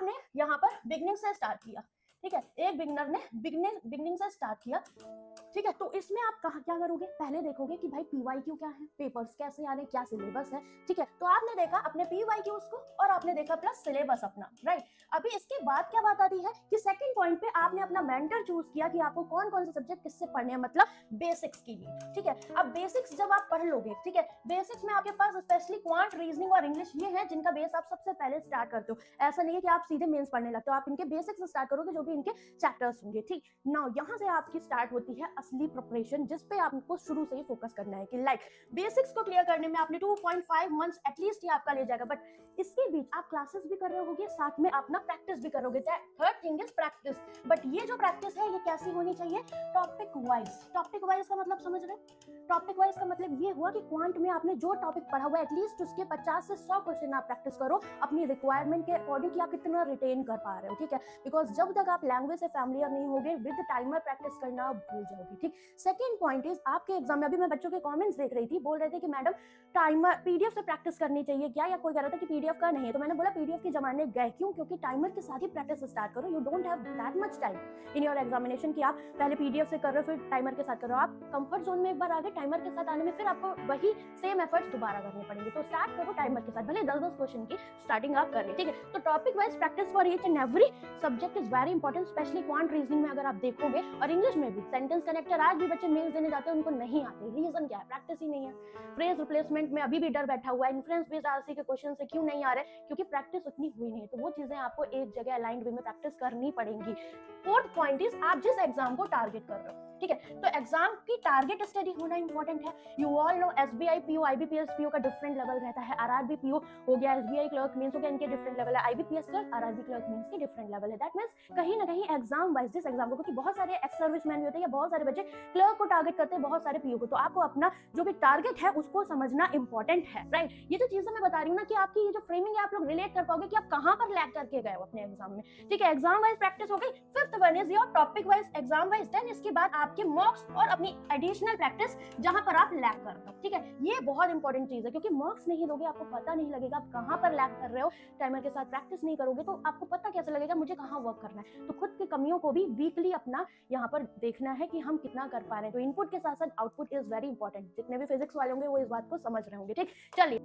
आपने यहाँ पर बिगनिंग से स्टार्ट किया, ठीक है, एक बिगनर ने बिगनिंग से स्टार्ट किया, ठीक है। तो इसमें आप कहाँ क्या करोगे, पहले देखोगे कि भाई पीवाईक्यू क्या है, पेपर्स कैसे आ रहे, क्या सिलेबस है, ठीक है। तो आपने देखा अपने पीवाईक्यू को और आपने देखा प्लस सिलेबस अपना, राइट। अभी इसके बाद क्या बात आती है कि सेकंड पॉइंट पे आपने अपना मेंटर चूज किया कि आपको कौन कौन से सब्जेक्ट किससे पढ़ने हैं, मतलब बेसिक्स के लिए, ठीक है। अब बेसिक्स जब आप पढ़ लोगे, ठीक है, बेसिक्स में आपके पास स्पेशली क्वांट, रीजनिंग और इंग्लिश ये है जिनका बेस आप सबसे पहले स्टार्ट करते हो। ऐसा नहीं है कि आप सीधे मेंस पढ़ने लगते हो, आप इनके बेसिक्स स्टार्ट करोगे जो भी इनके चैप्टर्स होंगे, ठीक। नाउ यहाँ से आपकी स्टार्ट होती है असली प्रिपरेशन, जिस पे आपको शुरू से ही फोकस करना है कि लाइक बेसिक्स को क्लियर करने में आपने 2.5 मंथ्स एटलीस्ट ये आपका ले जाएगा। बट इसके बीच आप क्लासेस भी कर रहे होगे, साथ में अपना प्रैक्टिस भी करोगे। Third thing is practice. But ये जो प्रैक्टिस है ये कैसी होनी चाहिए, टॉपिक वाइज। टॉपिक वाइज का मतलब समझ रहे हैं, टॉपिक वाइज का मतलब ये हुआ कि क्वांट में आपने जो टॉपिक पढ़ा हुआ है एटलीस्ट उसके 50 से 100 क्वेश्चन आप प्रैक्टिस करो अपनी रिक्वायरमेंट के अकॉर्डिंग कि आप कितना रिटेन कर पा रहे हो, ठीक है। बिकॉज जब तक आप लैंग्वेज से फैमिलियर नहीं होगे विद टाइमर प्रैक्टिस करना भूल जाओगे, ठीक। सेकंड पॉइंट इज आपके एग्जाम में, अभी मैं बच्चों के कमेंट्स देख रही थी, बोल रहे थे कि मैडम टाइमर पीडीएफ से प्रैक्टिस करनी चाहिए क्या, या कोई कह रहा था कि पीडीएफ का नहीं है। तो मैंने बोला पीडीएफ के जमाने गए, क्यों, क्योंकि टाइमर के साथ ही प्रैक्टिस स्टार्ट करो। You don't have that much time in your examination कि आप पहले पीडीएफ से कर रहे हो फिर टाइमर के साथ कर रहे हो। आप कंफर्ट जोन में एक बार आगे टाइमर के साथ आने में फिर आपको वही सेम एफर्ट्स दोबारा करने पड़ेंगे। तो स्टार्ट करो टाइमर के साथ, भले 10-10 क्वेश्चन की स्टार्टिंग आप कर रहे, ठीक है। तो topic wise practice for each and every subject is very important, specially quant, reasoning में अगर आप देखोगे, और इंग्लिश में भी सेंटेंस कनेक्टर आज भी बच्चे मेंस देने जाते हैं उनको नहीं आते। रीजन क्या है, प्रैक्टिस ही नहीं है। फ्रेज रिप्लेसमेंट में अभी भी डर बैठा हुआ है, इन्फ्लुएंस बेस्ड आरसी के क्वेश्चन से क्यों नहीं आ रहे, क्योंकि प्रैक्टिस उतनी हुई नहीं है। तो वो चीजें आपको एक जगह अलाइंड वे में प्रैक्टिस करनी पड़ेंगी। फोर्थ पॉइंट इज आप जिस एग्जाम को टारगेट कर रहे हो, ठीक है, तो एग्जाम की टारगेट स्टडी होना इंपॉर्टेंट है। You all know SBI PO, IBPS PO का डिफरेंट लेवल रहता है, आरआरबी पीओ हो गया, एसबीआई क्लर्क मेंस हो गया, इनके डिफरेंट लेवल है, IBPS clerk, RRB clerk mains के डिफरेंट लेवल है। दैट मींस कहीं ना कहीं एग्जाम वाइज जिस एग्जाम को, क्योंकि बहुत सारे एक्स सर्विसमैन भी होते हैं या बहुत सारे बच्चे क्लर्क को टारगेट करते हैं, बहुत सारे पीओ को, तो आपको अपना जो भी टारगेट है उसको समझना इंपॉर्टेंट है, राइट। ये जो चीजें मैं बता रही हूँ ना कि आपकी ये जो फ्रेमिंग है आप लोग रिलेट कर पाओगे कि आप कहां पर लैग करके गए हो अपने एग्जाम में, ठीक है। एग्जाम वाइज प्रैक्टिस हो गई। Fifth one is your topic wise exam wise, then इसके बाद आपके मॉक्स और अपनी एडिशनल प्रैक्टिस जहां पर आप लैग कर रहे हो, ठीक है। ये बहुत इंपॉर्टेंट चीज है, क्योंकि मार्क्स नहीं दोगे आपको पता नहीं लगेगा आप कहां पर लैग कर रहे हो। टाइमर के साथ प्रैक्टिस नहीं करोगे तो आपको पता कैसे लगेगा मुझे कहां वर्क करना है। तो खुद की कमियों को भी वीकली अपना यहाँ पर देखना है कि हम कितना कर पा रहे हैं। तो इनपुट के साथ साथ आउटपुट इज वेरी इंपॉर्टेंट। जितने भी फिजिक्स वाले होंगे वो इस बात को समझ रहे होंगे, ठीक। चलिए